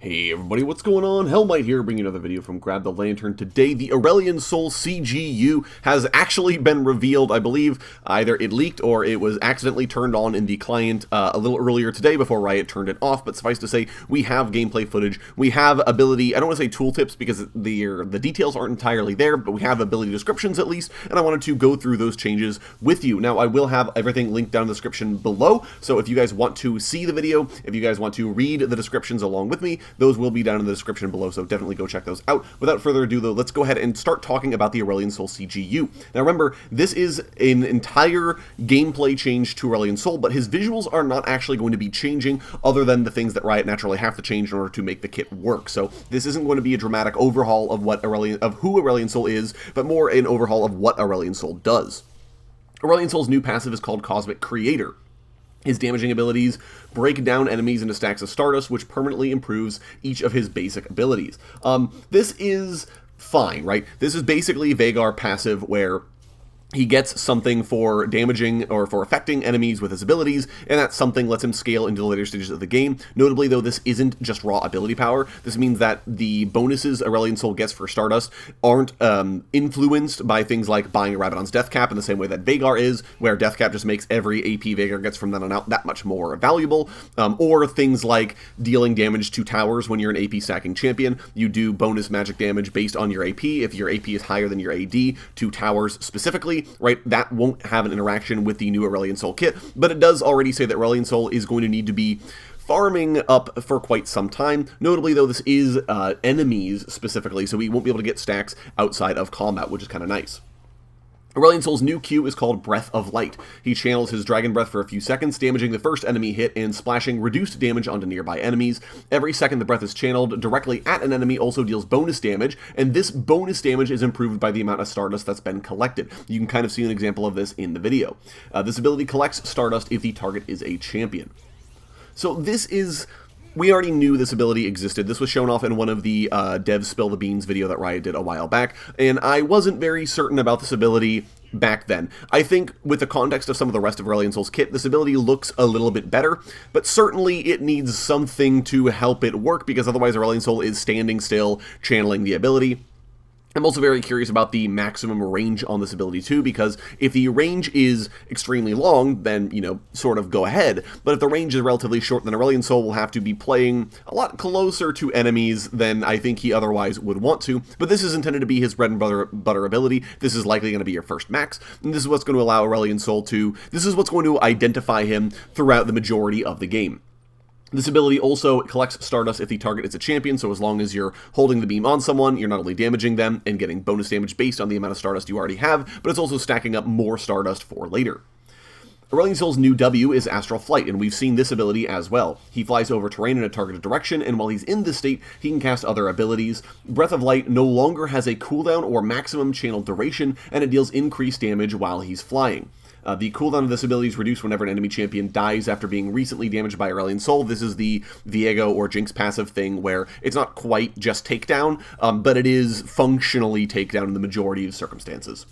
Hey everybody, what's going on? Hellmite here, bringing another video from Grab the Lantern. Today, the Aurelion Sol CGU has actually been revealed. I believe either it leaked or it was accidentally turned on in the client a little earlier today before Riot turned it off, but suffice to say, we have gameplay footage, we have ability, I don't want to say tooltips because the details aren't entirely there, but we have ability descriptions at least, and I wanted to go through those changes with you. Now, I will have everything linked down in the description below, so if you guys want to see the video, if you guys want to read the descriptions along with me, those will be down in the description below, so definitely go check those out. Without further ado, though, let's go ahead and start talking about the Aurelion Sol CGU. Now remember, this is an entire gameplay change to Aurelion Sol, but his visuals are not actually going to be changing other than the things that Riot naturally have to change in order to make the kit work. So this isn't going to be a dramatic overhaul of who Aurelion Sol is, but more an overhaul of what Aurelion Sol does. Aurelion Sol's new passive is called Cosmic Creator. His damaging abilities break down enemies into stacks of Stardust, which permanently improves each of his basic abilities. This is fine, right? This is basically Veigar passive where he gets something for damaging or for affecting enemies with his abilities, and that something lets him scale into the later stages of the game. Notably, though, this isn't just raw ability power. This means that the bonuses Aurelion Sol gets for Stardust aren't influenced by things like buying a Rabadon's Death Cap in the same way that Veigar is, where Death Cap just makes every AP Veigar gets from then on out that much more valuable, or things like dealing damage to towers when you're an AP stacking champion. You do bonus magic damage based on your AP. If your AP is higher than your AD to towers specifically, right, that won't have an interaction with the new Aurelion Sol kit, but it does already say that Aurelion Sol is going to need to be farming up for quite some time. Notably, though, this is enemies specifically, so we won't be able to get stacks outside of combat, which is kind of nice. Aurelion Sol's new Q is called Breath of Light. He channels his Dragon Breath for a few seconds, damaging the first enemy hit and splashing reduced damage onto nearby enemies. Every second the breath is channeled directly at an enemy also deals bonus damage, and this bonus damage is improved by the amount of Stardust that's been collected. You can kind of see an example of this in the video. This ability collects Stardust if the target is a champion. So this is... We already knew this ability existed. This was shown off in one of the Dev Spill the Beans video that Riot did a while back, and I wasn't very certain about this ability back then. I think with the context of some of the rest of Aurelion Sol's kit, this ability looks a little bit better, but certainly it needs something to help it work, because otherwise Aurelion Sol is standing still, channeling the ability. I'm also very curious about the maximum range on this ability too, because if the range is extremely long, then, you know, sort of go ahead. But if the range is relatively short, then Aurelion Sol will have to be playing a lot closer to enemies than I think he otherwise would want to. But this is intended to be his bread and butter ability. This is likely going to be your first max, and this is what's going to allow Aurelion Sol to... This is what's going to identify him throughout the majority of the game. This ability also collects Stardust if the target is a champion, so as long as you're holding the beam on someone, you're not only damaging them and getting bonus damage based on the amount of Stardust you already have, but it's also stacking up more Stardust for later. Aurelion Sol's new W is Astral Flight, and we've seen this ability as well. He flies over terrain in a targeted direction, and while he's in this state, he can cast other abilities. Breath of Light no longer has a cooldown or maximum channel duration, and it deals increased damage while he's flying. The cooldown of this ability is reduced whenever an enemy champion dies after being recently damaged by Aurelion Sol. This is the Viego or Jinx passive thing where it's not quite just takedown, but it is functionally takedown in the majority of circumstances.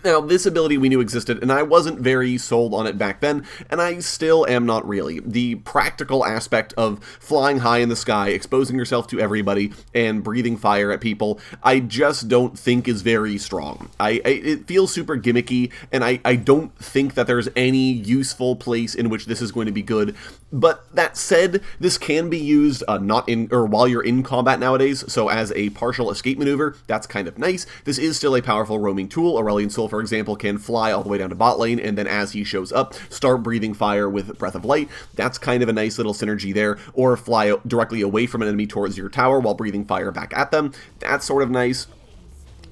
Now, this ability we knew existed, and I wasn't very sold on it back then, and I still am not really. The practical aspect of flying high in the sky, exposing yourself to everybody, and breathing fire at people, I just don't think is very strong. It feels super gimmicky, and I don't think that there's any useful place in which this is going to be good. But that said, this can be used while you're in combat nowadays, so as a partial escape maneuver, that's kind of nice. This is still a powerful roaming tool. Aurelion Sol, for example, can fly all the way down to bot lane, and then as he shows up, start breathing fire with Breath of Light. That's kind of a nice little synergy there, or fly directly away from an enemy towards your tower while breathing fire back at them. That's sort of nice.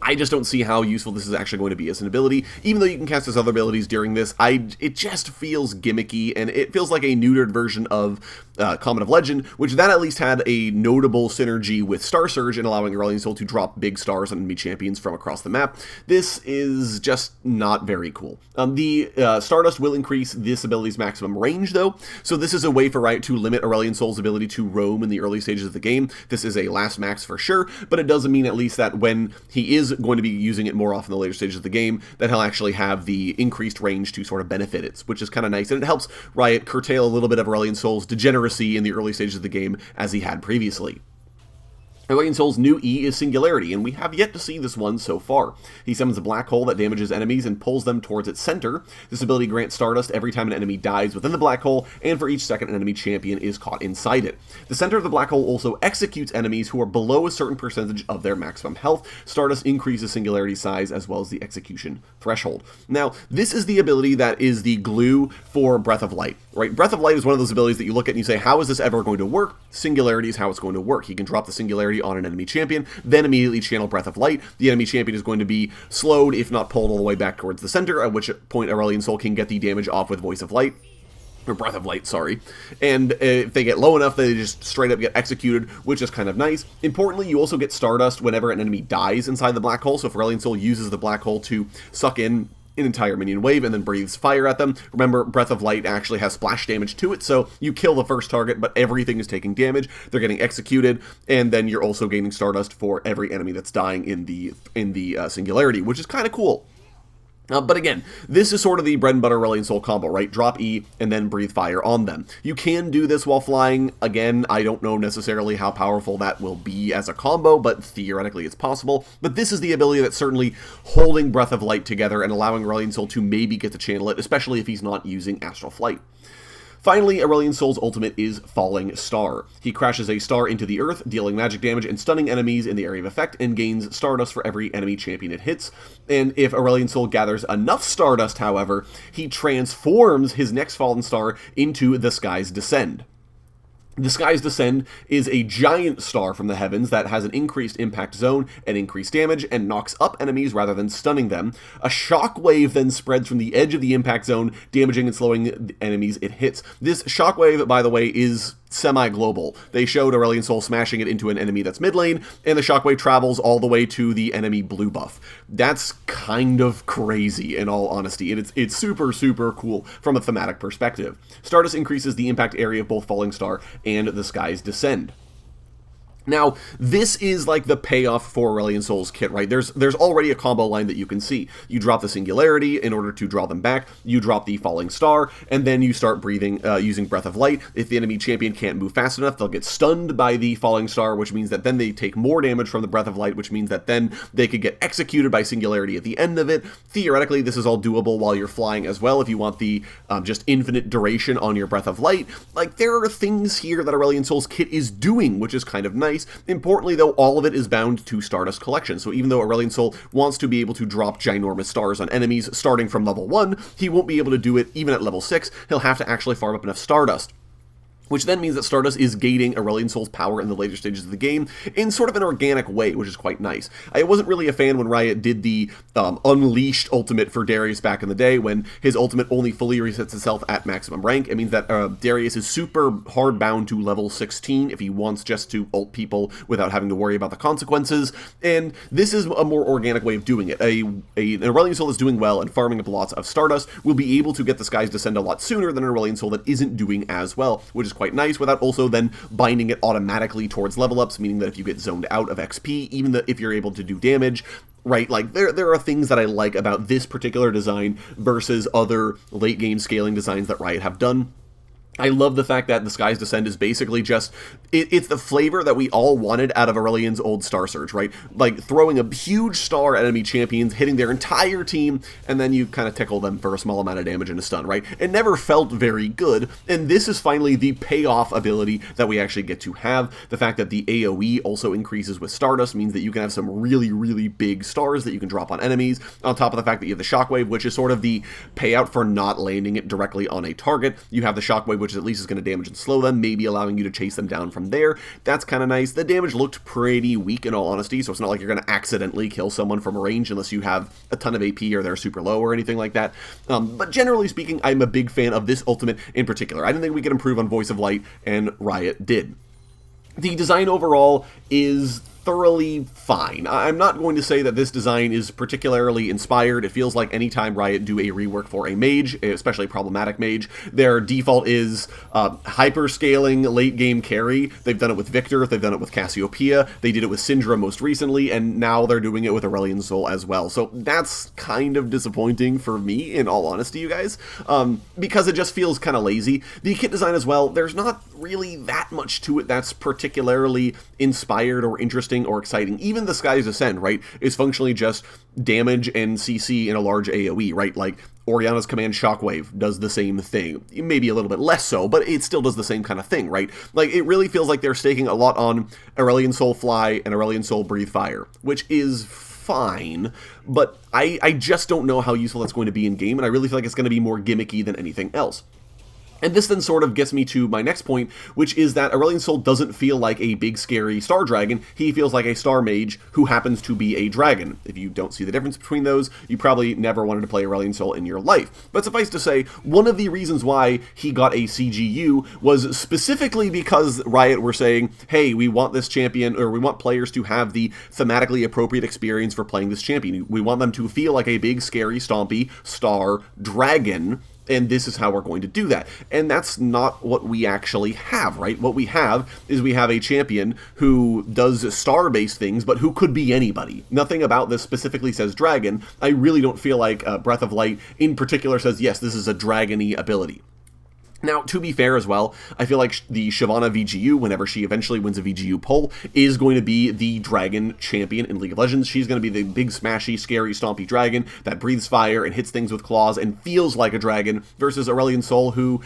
I just don't see how useful this is actually going to be as an ability. Even though you can cast his other abilities during this, it just feels gimmicky, and it feels like a neutered version of Comet of Legend, which that at least had a notable synergy with Star Surge in allowing Aurelion Sol to drop big stars on enemy champions from across the map. This is just not very cool. The Stardust will increase this ability's maximum range, though, so this is a way for Riot to limit Aurelion Sol's ability to roam in the early stages of the game. This is a last max for sure, but it doesn't mean at least that when he is going to be using it more often in the later stages of the game, that he'll actually have the increased range to sort of benefit it, which is kind of nice, and it helps Riot curtail a little bit of Aurelion Sol's degenerative accuracy in the early stages of the game as he had previously. Aurelion Sol's new E is Singularity, and we have yet to see this one so far. He summons a black hole that damages enemies and pulls them towards its center. This ability grants Stardust every time an enemy dies within the black hole, and for each second an enemy champion is caught inside it. The center of the black hole also executes enemies who are below a certain percentage of their maximum health. Stardust increases Singularity size as well as the execution threshold. Now, this is the ability that is the glue for Breath of Light, right? Breath of Light is one of those abilities that you look at and you say, how is this ever going to work? Singularity is how it's going to work. He can drop the Singularity on an enemy champion, then immediately channel Breath of Light. The enemy champion is going to be slowed, if not pulled all the way back towards the center, at which point Aurelion Sol can get the damage off with Voice of Light. Or Breath of Light, sorry. And if they get low enough, they just straight up get executed, which is kind of nice. Importantly, you also get Stardust whenever an enemy dies inside the black hole, so if Aurelion Sol uses the black hole to suck in an entire minion wave and then breathes fire at them. Remember, Breath of Light actually has splash damage to it, so you kill the first target, but everything is taking damage. They're getting executed, and then you're also gaining Stardust for every enemy that's dying in the Singularity, which is kind of cool. But again, this is sort of the bread and butter Aurelion Sol combo, right? Drop E and then breathe fire on them. You can do this while flying. Again, I don't know necessarily how powerful that will be as a combo, but theoretically it's possible. But this is the ability that's certainly holding Breath of Light together and allowing Aurelion Sol to maybe get to channel it, especially if he's not using Astral Flight. Finally, Aurelion Sol's ultimate is Falling Star. He crashes a star into the earth, dealing magic damage and stunning enemies in the area of effect, and gains Stardust for every enemy champion it hits. And if Aurelion Sol gathers enough Stardust, however, he transforms his next fallen star into the Sky's Descend. The Sky's Descend is a giant star from the heavens that has an increased impact zone and increased damage and knocks up enemies rather than stunning them. A shockwave then spreads from the edge of the impact zone, damaging and slowing the enemies it hits. This shockwave, by the way, is semi-global. They showed Aurelion Sol smashing it into an enemy that's mid lane, and the shockwave travels all the way to the enemy blue buff. That's kind of crazy, in all honesty. It's super, super cool from a thematic perspective. Stardust increases the impact area of both Falling Star and the Sky's Descend. Now, this is like the payoff for Aurelion Sol's kit, right? There's already a combo line that you can see. You drop the Singularity in order to draw them back, you drop the Falling Star, and then you start breathing using Breath of Light. If the enemy champion can't move fast enough, they'll get stunned by the Falling Star, which means that then they take more damage from the Breath of Light, which means that then they could get executed by Singularity at the end of it. Theoretically, this is all doable while you're flying as well, if you want the just infinite duration on your Breath of Light. Like, there are things here that Aurelion Sol's kit is doing, which is kind of nice. Importantly, though, all of it is bound to Stardust Collection, so even though Aurelion Sol wants to be able to drop ginormous stars on enemies starting from level 1, he won't be able to do it even at level 6. He'll have to actually farm up enough Stardust. Which then means that Stardust is gating Aurelion Sol's power in the later stages of the game in sort of an organic way, which is quite nice. I wasn't really a fan when Riot did the Unleashed ultimate for Darius back in the day, when his ultimate only fully resets itself at maximum rank. It means that Darius is super hard bound to level 16 if he wants just to ult people without having to worry about the consequences, and this is a more organic way of doing it. An Aurelion Sol that's doing well and farming up lots of Stardust will be able to get the Sky's Descend a lot sooner than an Aurelion Sol that isn't doing as well, which is quite nice, without also then binding it automatically towards level ups, meaning that if you get zoned out of XP, even if you're able to do damage, right, like there are things that I like about this particular design versus other late game scaling designs that Riot have done. I love the fact that the Sky's Descend is basically just, it's the flavor that we all wanted out of Aurelion's old Star Surge, right? Like throwing a huge star at enemy champions, hitting their entire team, and then you kind of tickle them for a small amount of damage and a stun, right? It never felt very good, and this is finally the payoff ability that we actually get to have. The fact that the AoE also increases with Stardust means that you can have some really, really big stars that you can drop on enemies, on top of the fact that you have the Shockwave, which is sort of the payout for not landing it directly on a target. You have the Shockwave, which at least is going to damage and slow them, maybe allowing you to chase them down from there. That's kind of nice. The damage looked pretty weak in all honesty, so it's not like you're going to accidentally kill someone from a range unless you have a ton of AP or they're super low or anything like that. But generally speaking, I'm a big fan of this ultimate in particular. I didn't think we could improve on Voice of Light, and Riot did. The design overall is thoroughly fine. I'm not going to say that this design is particularly inspired. It feels like anytime Riot do a rework for a mage, especially a problematic mage, their default is hyper-scaling late-game carry. They've done it with Victor, they've done it with Cassiopeia, they did it with Syndra most recently, and now they're doing it with Aurelion Sol as well. So that's kind of disappointing for me, in all honesty, you guys, because it just feels kind of lazy. The kit design as well, there's not really that much to it that's particularly inspired or interesting or exciting. Even the Sky's Ascend, right, is functionally just damage and CC in a large AoE, right? Like, Oriana's command Shockwave does the same thing. Maybe a little bit less so, but it still does the same kind of thing, right? Like, it really feels like they're staking a lot on Aurelion Sol Fly and Aurelion Sol Breathe Fire, which is fine, but I just don't know how useful that's going to be in game, and I really feel like it's going to be more gimmicky than anything else. And this then sort of gets me to my next point, which is that Aurelion Sol doesn't feel like a big, scary star dragon. He feels like a star mage who happens to be a dragon. If you don't see the difference between those, you probably never wanted to play Aurelion Sol in your life. But suffice to say, one of the reasons why he got a CGU was specifically because Riot were saying, hey, we want this champion, or we want players to have the thematically appropriate experience for playing this champion. We want them to feel like a big, scary, stompy star dragon, and this is how we're going to do that. And that's not what we actually have, right? What we have is we have a champion who does star-based things, but who could be anybody. Nothing about this specifically says dragon. I really don't feel like Breath of Light in particular says, yes, this is a dragon-y ability. Now, to be fair as well, I feel like the Shyvana VGU, whenever she eventually wins a VGU poll, is going to be the dragon champion in League of Legends. She's going to be the big, smashy, scary, stompy dragon that breathes fire and hits things with claws and feels like a dragon, versus Aurelion Sol, who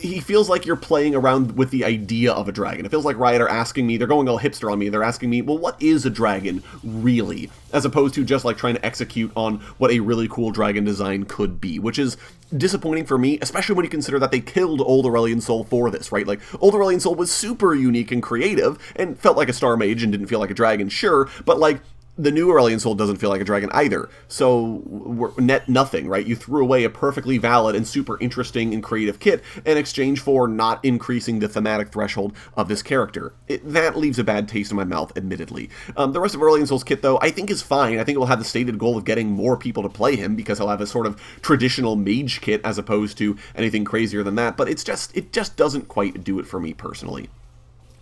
he feels like you're playing around with the idea of a dragon. It feels like Riot are asking me, they're going all hipster on me, they're asking me, well, what is a dragon, really? As opposed to just like trying to execute on what a really cool dragon design could be, which is disappointing for me, especially when you consider that they killed old Aurelion Sol for this, right? Like, old Aurelion Sol was super unique and creative, and felt like a star mage and didn't feel like a dragon, sure, but like, the new Aurelion Sol doesn't feel like a dragon either, so we're net nothing, right? You threw away a perfectly valid and super interesting and creative kit in exchange for not increasing the thematic threshold of this character. That leaves a bad taste in my mouth, admittedly. The rest of Aurelion Sol's kit, though, I think is fine. I think it will have the stated goal of getting more people to play him, because he'll have a sort of traditional mage kit as opposed to anything crazier than that, but it just doesn't quite do it for me personally.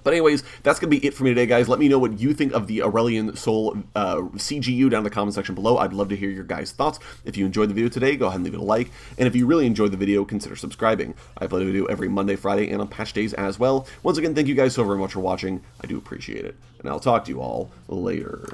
But anyways, that's going to be it for me today, guys. Let me know what you think of the Aurelion Sol CGU down in the comment section below. I'd love to hear your guys' thoughts. If you enjoyed the video today, go ahead and leave it a like. And if you really enjoyed the video, consider subscribing. I upload a video every Monday, Friday, and on patch days as well. Once again, thank you guys so very much for watching. I do appreciate it. And I'll talk to you all later.